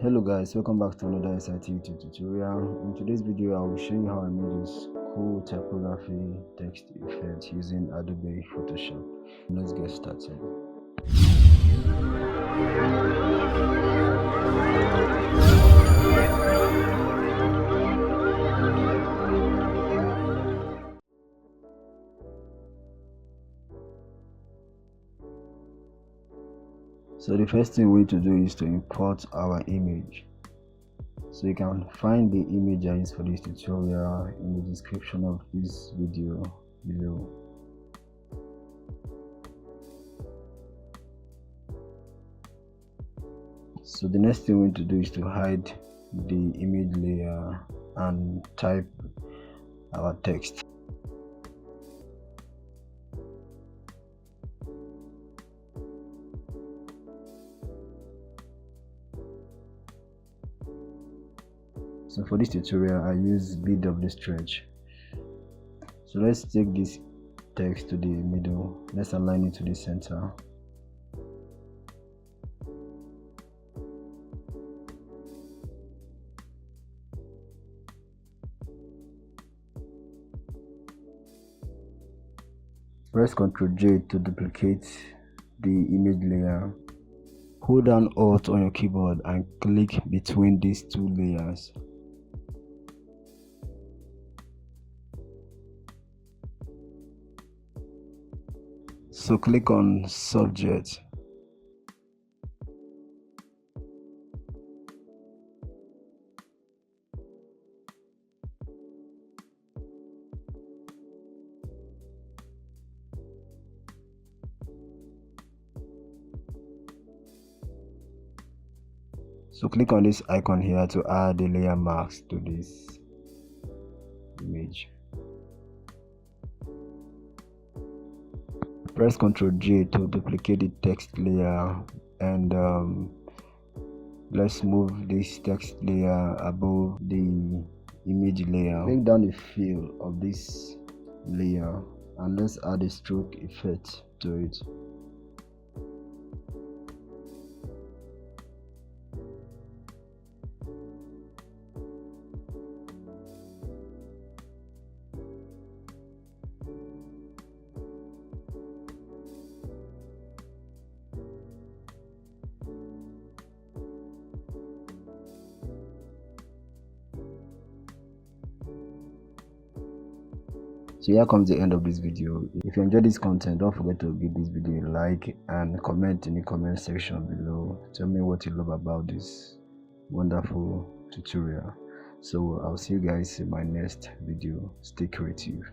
Hello guys, welcome back to another exciting YouTube tutorial. In today's video I will show you how I made this cool typography text effect using Adobe Photoshop. Let's get started. So the first thing we need to do is to import our image. So you can find the image I used for this tutorial in the description of this video below. So the next thing we need to do is to hide the image layer and type our text. So for this tutorial I use BW stretch. So let's take this text to the middle. Let's align it to the center. Press Ctrl J to duplicate the image layer. Hold down Alt on your keyboard and click between these two layers. So click on Subject. So click on this icon here to add the layer marks to this image. Press Ctrl J to duplicate the text layer and let's move this text layer above the image layer. Bring down the fill of this layer and let's add a stroke effect to it. So here comes the end of this video. If you enjoyed this content, don't forget to give this video a like and comment in the comment section below. Tell me what you love about this wonderful tutorial. So I'll see you guys in my next video. Stay creative.